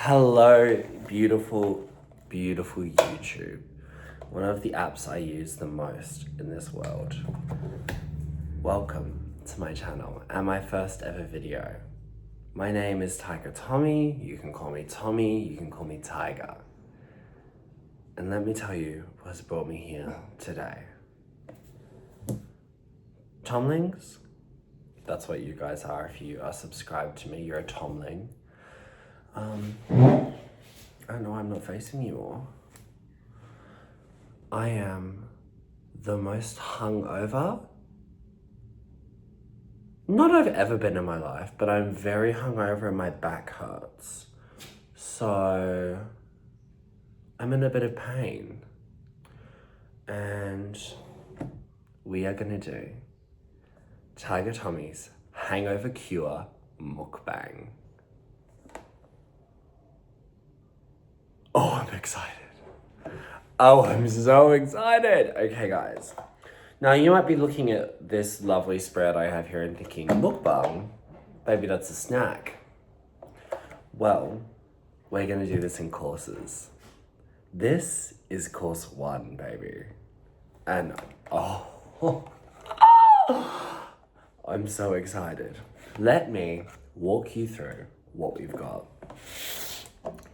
Hello, beautiful, beautiful YouTube. One of the apps I use the most in this world. Welcome to my channel and my first ever video. My name is Tiger Tommy. You can call me Tommy, you can call me Tiger. And let me tell you what's brought me here today. Tomlings? That's what you guys are. If you are subscribed to me, you're a Tomling. I know I'm not facing you all. I am the most hungover. Not I've ever been in my life, but I'm very hungover and my back hurts. So I'm in a bit of pain. And we are gonna do Tiger Tommy's hangover cure mukbang. Oh, I'm excited. Oh, I'm so excited. Okay, guys. Now, you might be looking at this lovely spread I have here and thinking, mukbang? Maybe that's a snack. Well, we're gonna do this in courses. This is course 1, baby. And, I'm so excited. Let me walk you through what we've got.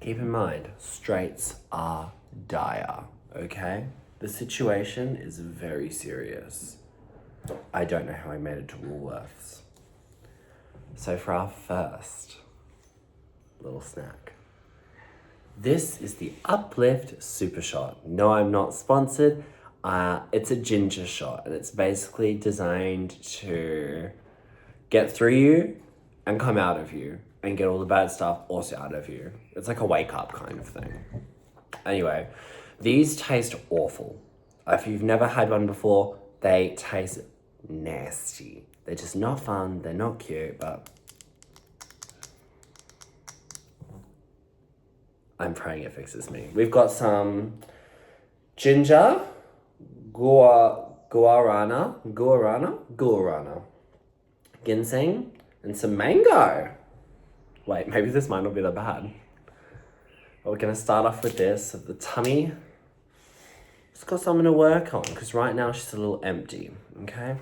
Keep in mind, straights are dire, okay? The situation is very serious. I don't know how I made it to Woolworths. So for our first little snack, this is the Uplift Super Shot. No, I'm not sponsored. It's a ginger shot, and it's basically designed to get through you and come out of you and get all the bad stuff also out of you. It's like a wake up kind of thing. Anyway, these taste awful. If you've never had one before, they taste nasty. They're just not fun, they're not cute, but I'm praying it fixes me. We've got some ginger, guarana, ginseng, and some mango. Wait, maybe this might not be that bad. But we're gonna start off with this. So the tummy, it's got something to work on because right now she's a little empty, okay?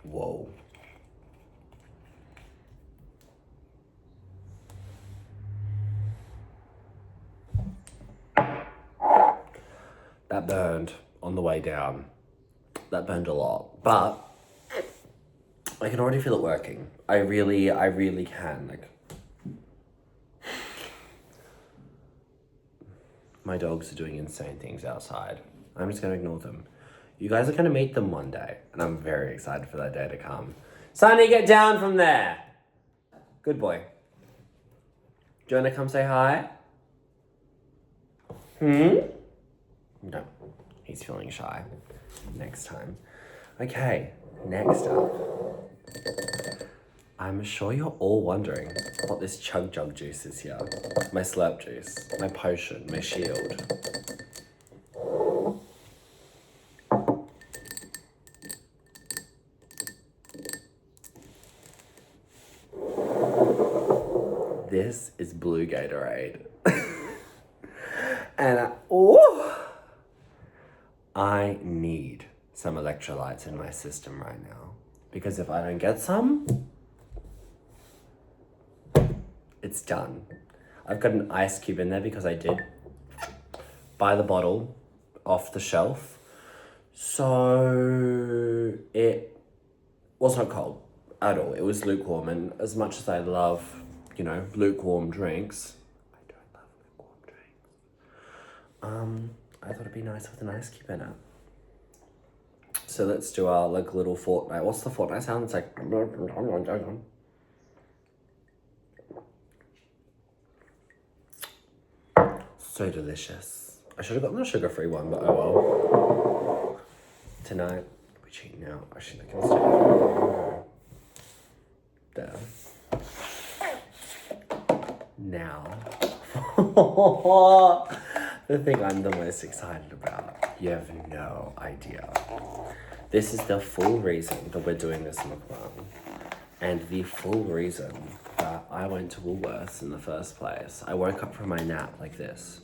Whoa. That burned on the way down. That burned a lot, but I can already feel it working. I really can. Like, my dogs are doing insane things outside. I'm just gonna ignore them. You guys are gonna meet them one day, and I'm very excited for that day to come. Sonny, get down from there. Good boy. Do you wanna come say hi? No, he's feeling shy. Next time. Okay, next up. I'm sure you're all wondering what this chug jug juice is here. My slurp juice, my potion, my shield. This is blue Gatorade. And I need some electrolytes in my system right now. Because if I don't get some, it's done. I've got an ice cube in there because I did buy the bottle off the shelf. So it was not cold at all. It was lukewarm, and as much as I love, lukewarm drinks, I don't love lukewarm drinks. I thought it'd be nice with an ice cube in it. So let's do our little Fortnite. What's the Fortnite sound? It's like. So delicious. I should have gotten the sugar-free one, but oh well. Tonight, we cheating out. Actually, I can stay there. Now, the thing I'm the most excited about. You have no idea. This is the full reason that we're doing this mukbang. And the full reason that I went to Woolworths in the first place. I woke up from my nap like this.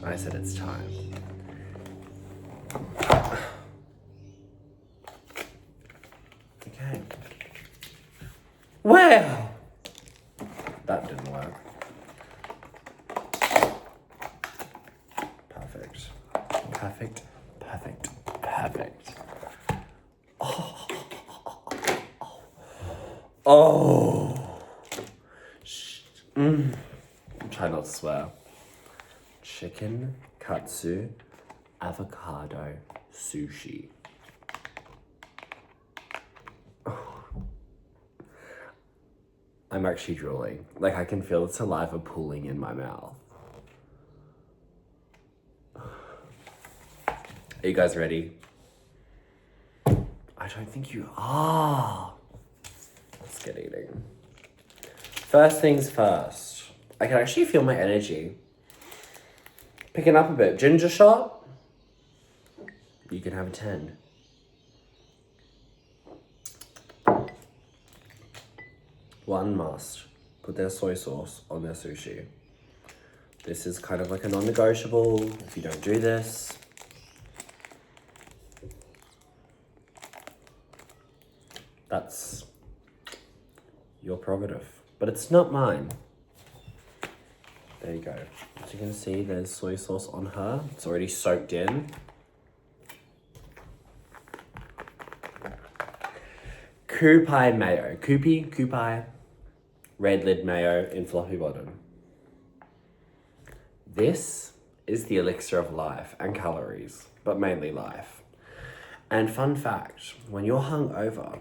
I said it's time. Okay. Well, that didn't work. Perfect. Perfect. Perfect. Perfect. Oh. I'm trying not to swear. Chicken, katsu, avocado, sushi. I'm actually drooling. Like, I can feel the saliva pooling in my mouth. Are you guys ready? I don't think you are. Let's get eating. First things first. I can actually feel my energy picking up a bit. Ginger shot. You can have a 10. One must put their soy sauce on their sushi. This is kind of like a non-negotiable. If you don't do this, that's your prerogative. But it's not mine. There you go. As you can see, there's soy sauce on her. It's already soaked in. Kupai mayo. Kupai. Red lid mayo in floppy bottom. This is the elixir of life and calories, but mainly life. And fun fact, when you're hungover,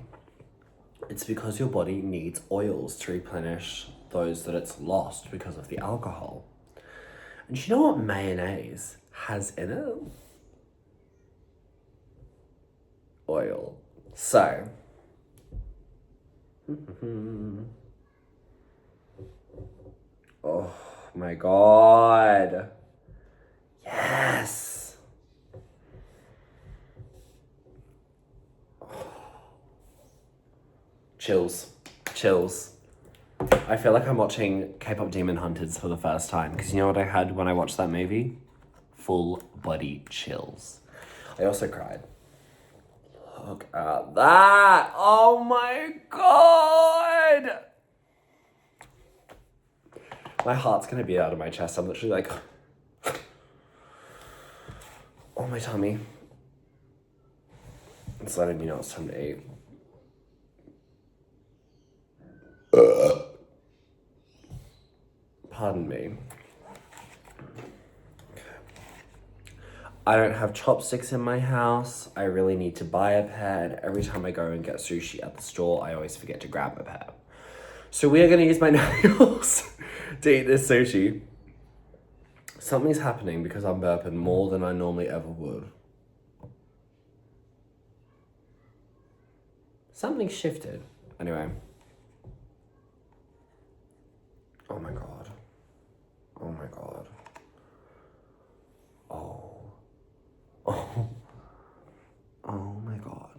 it's because your body needs oils to replenish those that it's lost because of the alcohol. And you know what mayonnaise has in it? Oil. So, oh my God. Yes. Chills. I feel like I'm watching K-pop Demon Hunters for the first time, because you know what I had when I watched that movie? Full body chills. I also cried. Look at that! Oh my God! My heart's gonna beat out of my chest. I'm literally like, oh, my tummy. It's letting me know it's time to eat. Pardon me. I don't have chopsticks in my house. I really need to buy a pair. And every time I go and get sushi at the store, I always forget to grab a pair. So we are gonna use my nails to eat this sushi. Something's happening because I'm burping more than I normally ever would. Something shifted. Anyway. Oh my God. Oh my God. Oh. Oh. Oh my God.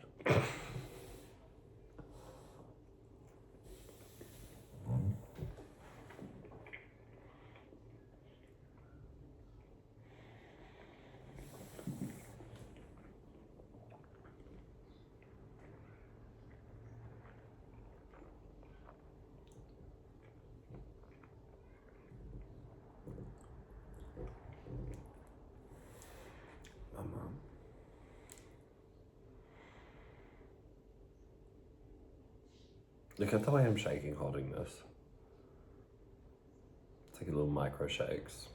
Look at the way I'm shaking holding this. It's like a little micro shakes.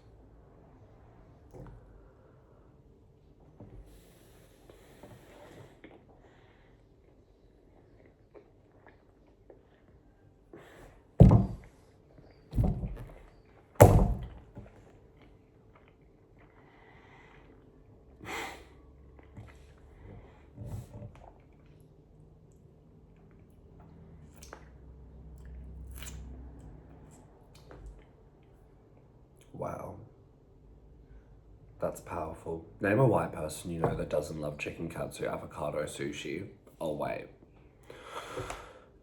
Wow. That's powerful. Name a white person you know that doesn't love chicken katsu, avocado, sushi. Oh, wait.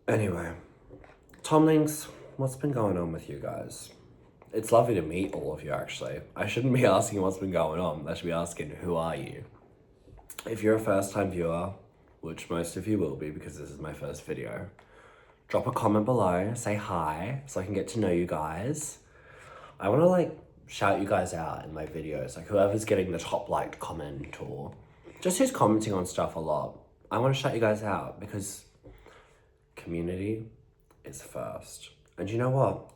Anyway, Tomlings, what's been going on with you guys? It's lovely to meet all of you, actually. I shouldn't be asking what's been going on. I should be asking, who are you? If you're a first-time viewer, which most of you will be because this is my first video, drop a comment below, say hi, so I can get to know you guys. I want to, like, shout you guys out in my videos. Like, whoever's getting the top liked comment or just who's commenting on stuff a lot. I want to shout you guys out because community is first. And you know what?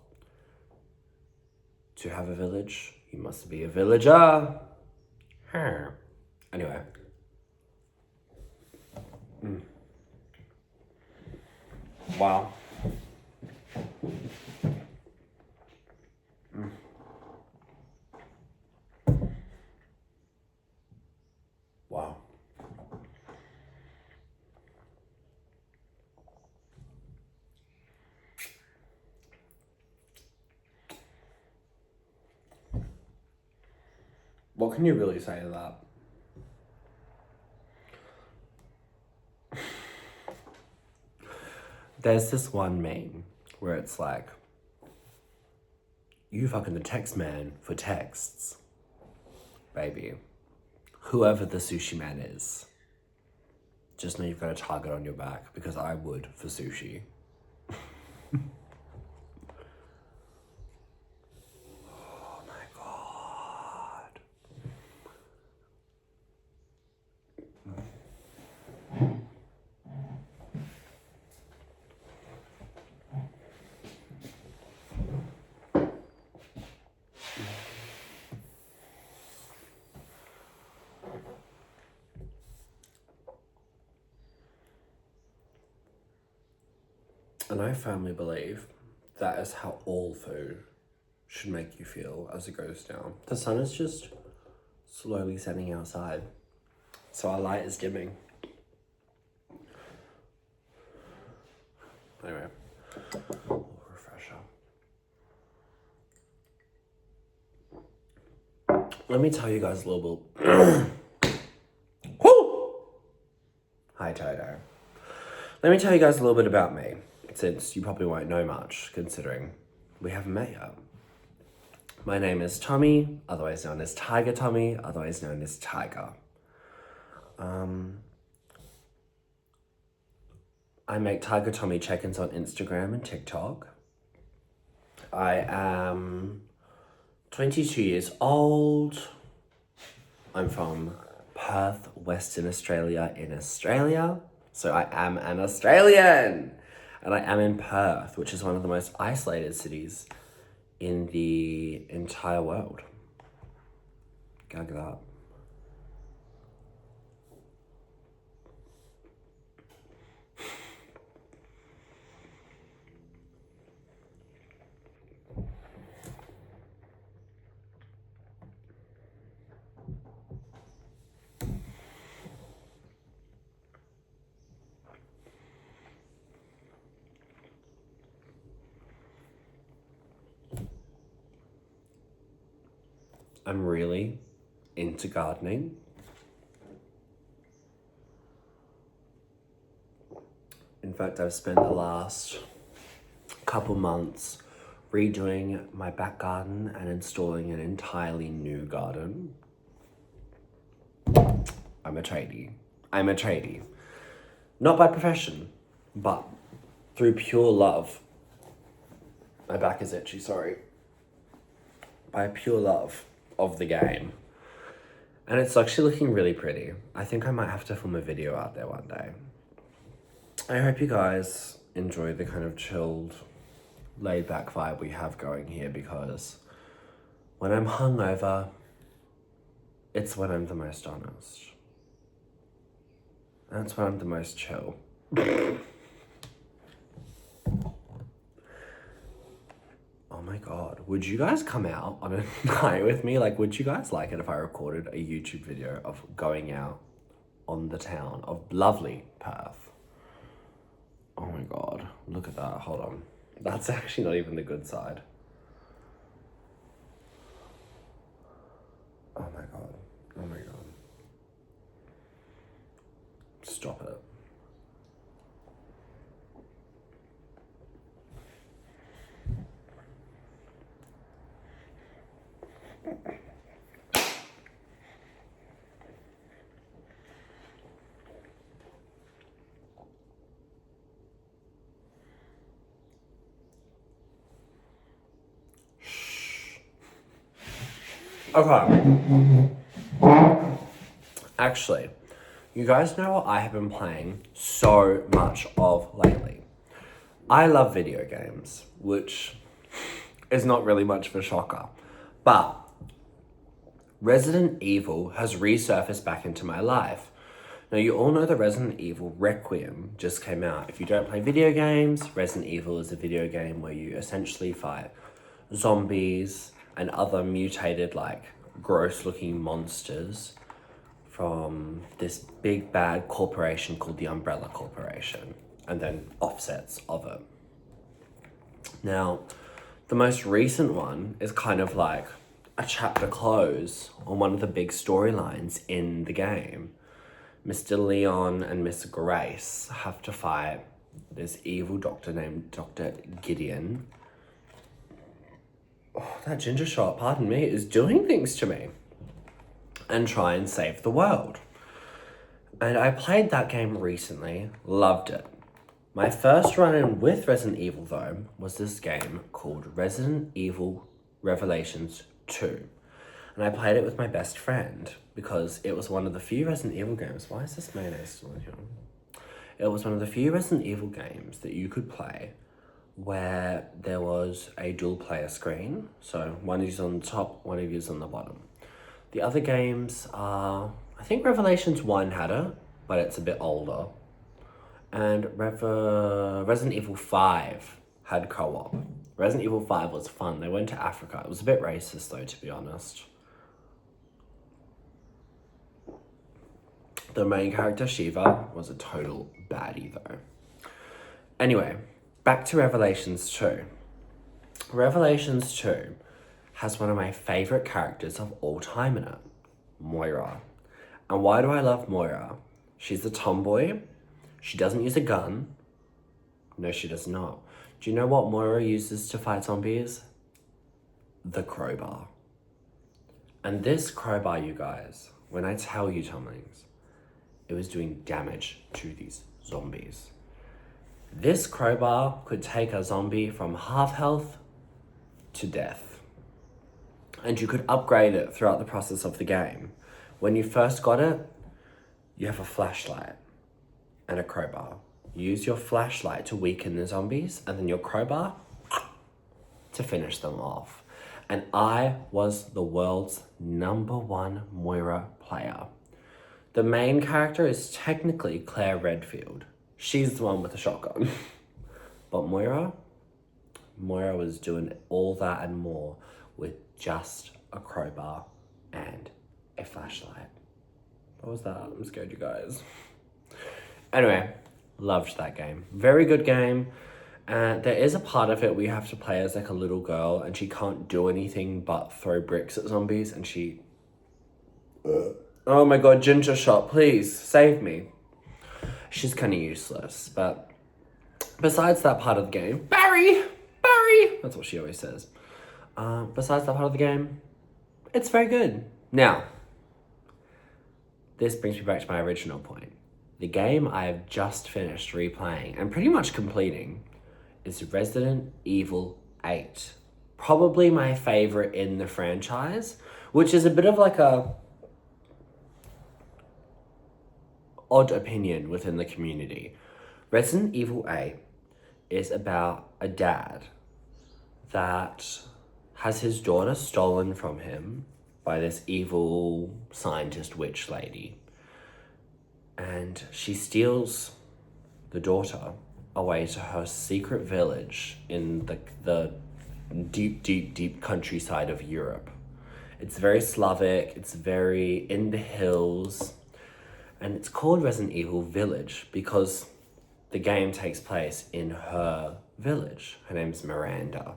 To have a village, you must be a villager. Anyway. Wow. Wow. What can you really say to that? There's this one meme where it's like, you fucking the text man for texts. Baby, whoever the sushi man is, just know you've got a target on your back because I would for sushi. Oh my God. And I firmly believe that is how all food should make you feel as it goes down. The sun is just slowly setting outside, so our light is dimming. Anyway, refresher. Let me tell you guys a little bit. Woo! Hi, Toto. Let me tell you guys a little bit about me, since you probably won't know much, considering we haven't met yet. My name is Tommy, otherwise known as Tiger Tommy, otherwise known as Tiger. I make Tiger Tommy check-ins on Instagram and TikTok. I am 22 years old. I'm from Perth, Western Australia in Australia. So I am an Australian. And I am in Perth, which is one of the most isolated cities in the entire world. Gag that. I'm really into gardening. In fact, I've spent the last couple months redoing my back garden and installing an entirely new garden. I'm a tradie. Not by profession, but through pure love. My back is itchy, sorry. By pure love of the game. And it's actually looking really pretty. I think I might have to film a video out there one day. I hope you guys enjoy the kind of chilled, laid back vibe we have going here, because when I'm hungover, it's when I'm the most honest. And it's when I'm the most chill. Oh my God, would you guys come out on a night with me? Like, would you guys like it if I recorded a YouTube video of going out on the town of lovely Perth? Oh my God, look at that, hold on. That's actually not even the good side. Okay. Actually, you guys know what I have been playing so much of lately? I love video games, which is not really much of a shocker. But Resident Evil has resurfaced back into my life. Now, you all know the Resident Evil Requiem just came out. If you don't play video games, Resident Evil is a video game where you essentially fight zombies and other mutated, like, gross-looking monsters from this big bad corporation called the Umbrella Corporation, and then offsets of it. Now, the most recent one is kind of like a chapter close on one of the big storylines in the game. Mr. Leon and Miss Grace have to fight this evil doctor named Dr. Gideon. Oh, that ginger shot, pardon me, is doing things to me. And try and save the world. And I played that game recently, loved it. My first run-in with Resident Evil, though, was this game called Resident Evil Revelations 2. And I played it with my best friend because it was one of the few Resident Evil games. Why is this mayonnaise still in here? It was one of the few Resident Evil games that you could play where there was a dual player screen. So one of you's on the top, one of you's on the bottom. The other games are, I think Revelations 1 had it, but it's a bit older. And Resident Evil 5 had co-op. Resident Evil 5 was fun. They went to Africa. It was a bit racist though, to be honest. The main character, Shiva, was a total baddie though. Anyway, back to Revelations 2. Revelations 2 has one of my favorite characters of all time in it, Moira. And why do I love Moira? She's a tomboy. She doesn't use a gun. No, she does not. Do you know what Moira uses to fight zombies? The crowbar. And this crowbar, you guys, when I tell you, Tomlings, it was doing damage to these zombies. This crowbar could take a zombie from half health to death. And you could upgrade it throughout the process of the game. When you first got it, you have a flashlight and a crowbar. Use your flashlight to weaken the zombies, and then your crowbar to finish them off. And I was the world's #1 Moira player. The main character is technically Claire Redfield. She's the one with the shotgun. But Moira was doing all that and more with just a crowbar and a flashlight. What was that? I'm scared, you guys. Anyway, loved that game. Very good game. There is a part of it where you have to play as like a little girl and she can't do anything but throw bricks at zombies, and she... Oh my god, ginger shot, please, save me. She's kind of useless, but besides that part of the game, Barry! That's what she always says. Besides that part of the game, it's very good. Now, this brings me back to my original point. The game I have just finished replaying and pretty much completing is Resident Evil 8. Probably my favorite in the franchise, which is a bit of like a odd opinion within the community. Resident Evil 8 is about a dad that has his daughter stolen from him by this evil scientist witch lady. And she steals the daughter away to her secret village in the deep countryside of Europe. It's very Slavic, it's very in the hills, and it's called Resident Evil Village because the game takes place in her village. Her name's Miranda.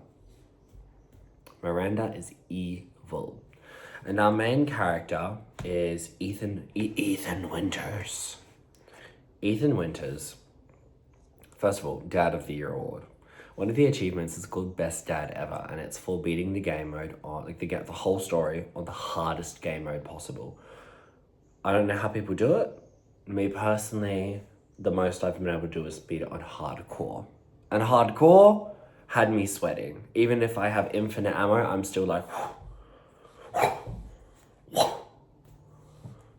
Miranda is evil. And our main character is Ethan Winters. Ethan Winters, first of all, Dad of the Year award. One of the achievements is called Best Dad Ever, and it's for beating the game mode on, like, the whole story on the hardest game mode possible. I don't know how people do it. Me personally, the most I've been able to do is beat it on hardcore. And hardcore had me sweating. Even if I have infinite ammo, I'm still like...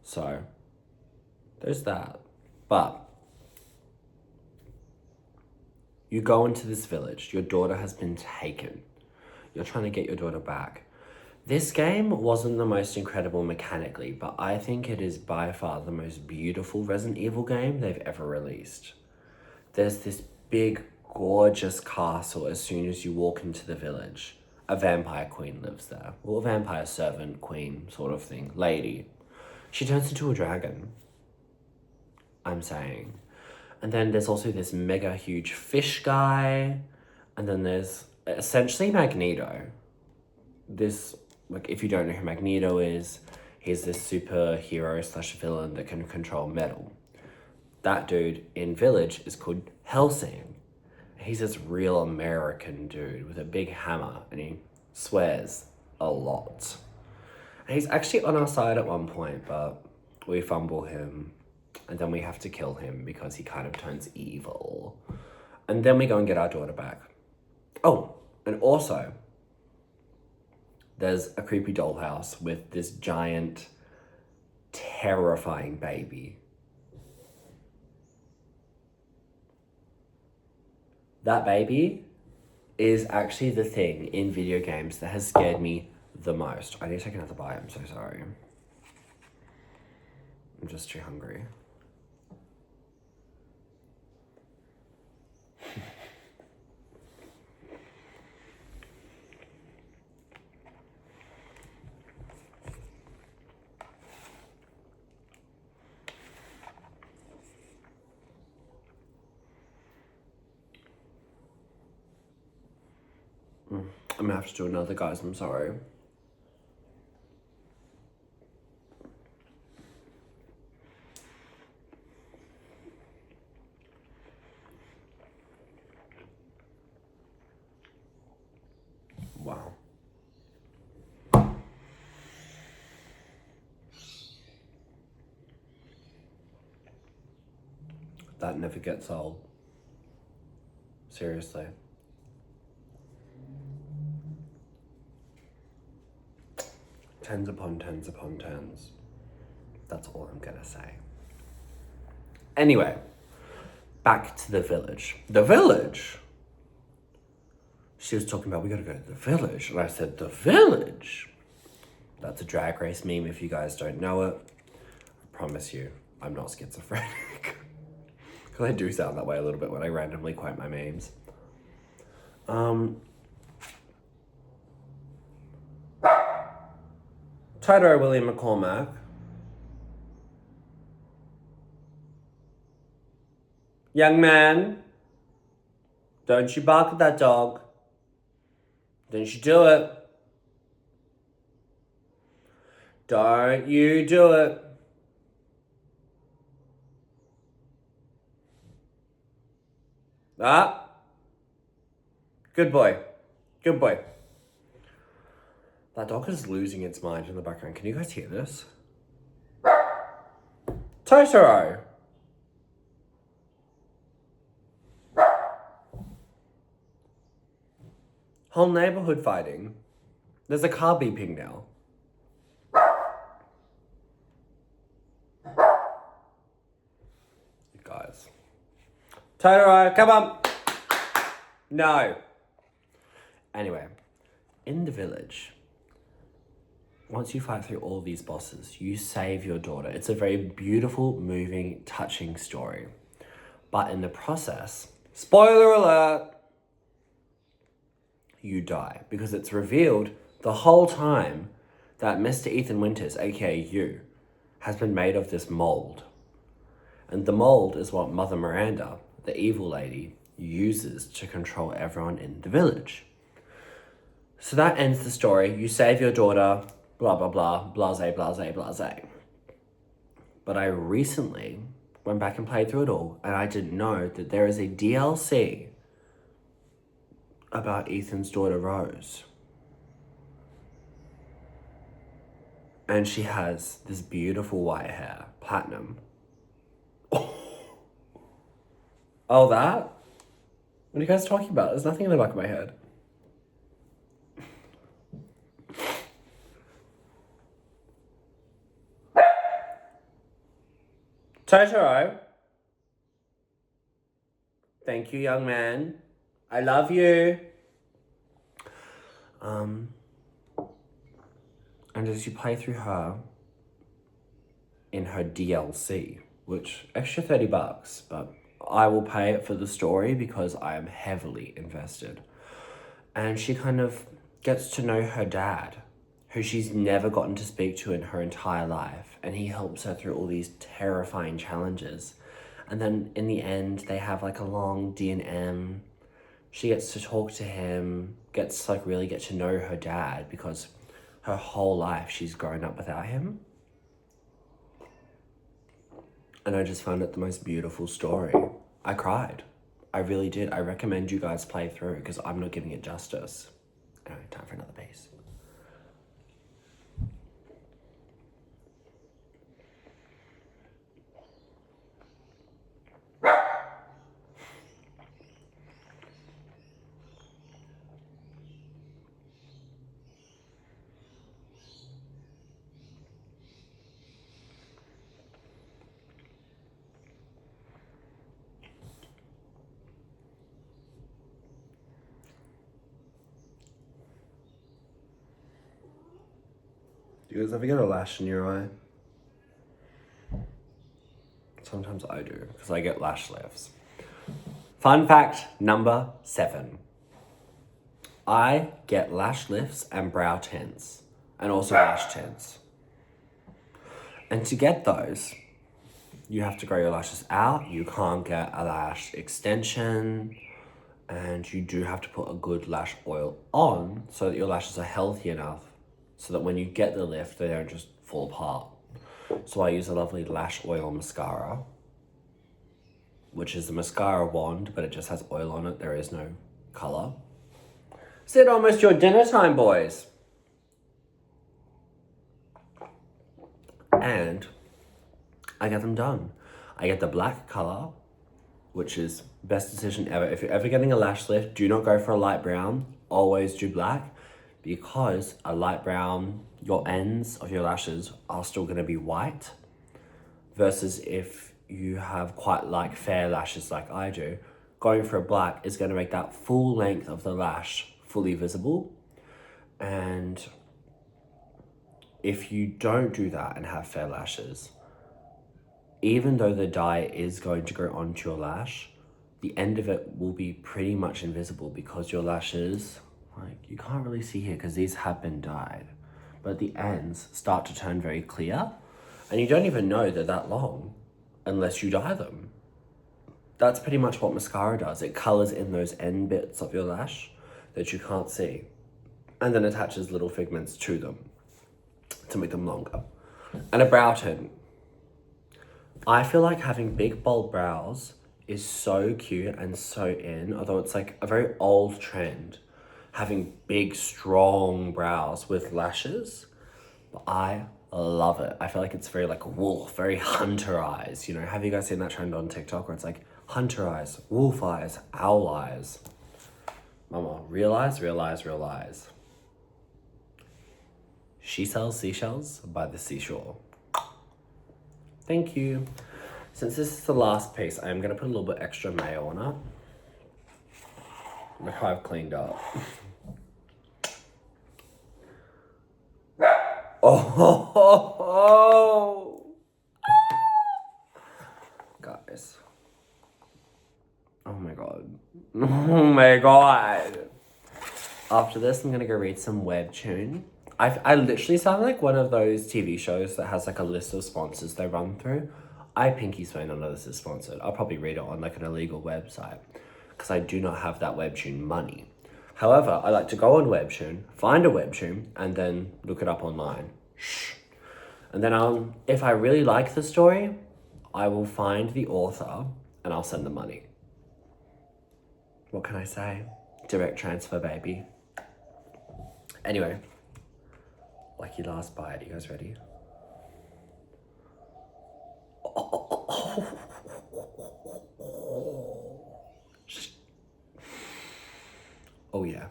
So, there's that. But you go into this village. Your daughter has been taken. You're trying to get your daughter back. This game wasn't the most incredible mechanically, but I think it is by far the most beautiful Resident Evil game they've ever released. There's this big, gorgeous castle as soon as you walk into the village. A vampire queen lives there. Well, a vampire servant, queen, sort of thing. Lady. She turns into a dragon. I'm saying. And then there's also this mega huge fish guy. And then there's essentially Magneto. This, like, if you don't know who Magneto is, he's this superhero slash villain that can control metal. That dude in Village is called Helsing. He's this real American dude with a big hammer, and he swears a lot. And he's actually on our side at one point, but we fumble him, and then we have to kill him because he kind of turns evil. And then we go and get our daughter back. Oh, and also, there's a creepy dollhouse with this giant, terrifying baby. That baby is actually the thing in video games that has scared me the most. I need to take another bite, I'm so sorry. I'm just too hungry. I'm gonna have to do another, guys, I'm sorry. Wow. That never gets old. Seriously. Tens upon tens upon tens. That's all I'm gonna say. Anyway, back to the village. The village? She was talking about, we gotta go to the village. And I said, the village? That's a Drag Race meme if you guys don't know it. I promise you, I'm not schizophrenic. Because I do sound that way a little bit when I randomly quote my memes. Totoro William McCormack. Young man, don't you bark at that dog. Don't you do it. Don't you do it. Ah. Good boy. Good boy. That dog is losing its mind in the background. Can you guys hear this? Totoro! Whole neighborhood fighting. There's a car beeping now. You guys. Totoro, come on! No. Anyway, in the village, once you fight through all these bosses, you save your daughter. It's a very beautiful, moving, touching story. But in the process, spoiler alert, you die. Because it's revealed the whole time that Mr. Ethan Winters, aka you, has been made of this mold. And the mold is what Mother Miranda, the evil lady, uses to control everyone in the village. So that ends the story. You save your daughter, blah, blah, blah, blase, blase, blase. But I recently went back and played through it all, and I didn't know that there is a DLC about Ethan's daughter Rose. And she has this beautiful white hair, platinum. Oh, that? What are you guys talking about? There's nothing in the back of my head. Totoro. Thank you, young man. I love you. And as you play through her in her DLC, which extra $30, but I will pay it for the story because I am heavily invested. And she kind of gets to know her dad, who she's never gotten to speak to in her entire life. And he helps her through all these terrifying challenges. And then in the end, they have like a long D&M. She gets to talk to him, gets to like really get to know her dad because her whole life she's grown up without him. And I just found it the most beautiful story. I cried. I really did. I recommend you guys play through because I'm not giving it justice. Anyway, time for another piece. Do you guys ever get a lash in your eye? Sometimes I do, because I get lash lifts. Fun fact number 7. I get lash lifts and brow tints, and also lash tints. And to get those, you have to grow your lashes out. You can't get a lash extension, and you do have to put a good lash oil on so that your lashes are healthy enough so that when you get the lift, they don't just fall apart. So I use a lovely lash oil mascara, which is a mascara wand, but it just has oil on it. There is no color. Is it almost your dinner time, boys? And I get them done. I get the black color, which is best decision ever. If you're ever getting a lash lift, do not go for a light brown. Always do black, because a light brown, your ends of your lashes are still gonna be white, versus if you have quite like fair lashes like I do, going for a black is gonna make that full length of the lash fully visible. And if you don't do that and have fair lashes, even though the dye is going to go onto your lash, the end of it will be pretty much invisible because your lashes, like, you can't really see here because these have been dyed, but the ends start to turn very clear and you don't even know they're that long unless you dye them. That's pretty much what mascara does. It colors in those end bits of your lash that you can't see and then attaches little figments to them to make them longer. And a brow tint. I feel like having big bold brows is so cute and so in, although it's like a very old trend, having big, strong brows with lashes. But I love it. I feel like it's very like wolf, very hunter eyes. You know, have you guys seen that trend on TikTok where it's like hunter eyes, wolf eyes, owl eyes? Mama, real eyes, real eyes, real eyes. She sells seashells by the seashore. Thank you. Since this is the last piece, I am gonna put a little bit extra mayo on it. Look how I've cleaned up. Oh, guys. Oh my god. Oh my god. After this, I'm gonna go read some webtoon. I literally sound like one of those TV shows that has like a list of sponsors they run through. I pinky swear none of this is sponsored. I'll probably read it on like an illegal website because I do not have that webtoon money. However, I like to go on webtoon, find a webtoon, and then look it up online. Shh. And then if I really like the story, I will find the author and I'll send them money. What can I say? Direct transfer, baby. Anyway, lucky last bite. You guys ready? Oh yeah.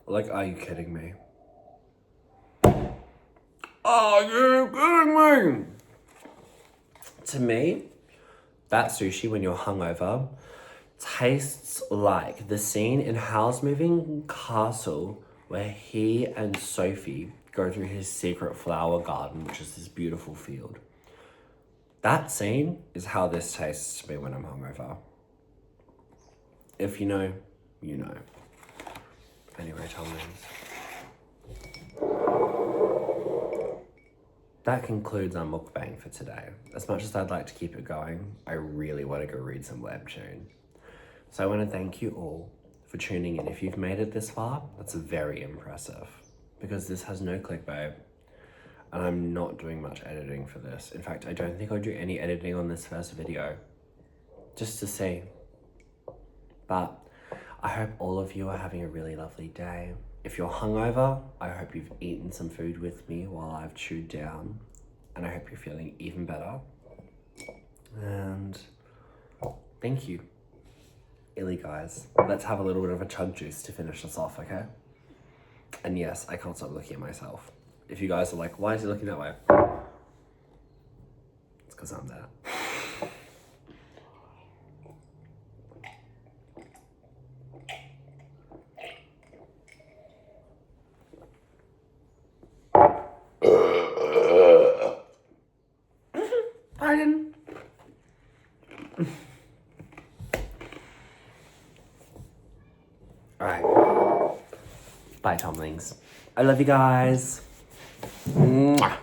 Like, are you kidding me? Are you kidding me? To me, that sushi when you're hungover tastes like the scene in Howl's Moving Castle where he and Sophie go through his secret flower garden, which is this beautiful field. That scene is how this tastes to me when I'm hungover. If you know, you know. Anyway, Tomlins. That concludes our mukbang for today. As much as I'd like to keep it going, I really want to go read some webtoon. So I want to thank you all for tuning in. If you've made it this far, that's very impressive because this has no clickbait and I'm not doing much editing for this. In fact, I don't think I'll do any editing on this first video, just to see. But I hope all of you are having a really lovely day. If you're hungover, I hope you've eaten some food with me while I've chewed down, and I hope you're feeling even better. And thank you. Illy guys, let's have a little bit of a chug juice to finish this off, okay? And yes, I can't stop looking at myself. If you guys are like, why is he looking that way? It's because I'm there. Pardon. Alright. Bye, Tomlings. I love you guys. Mwah.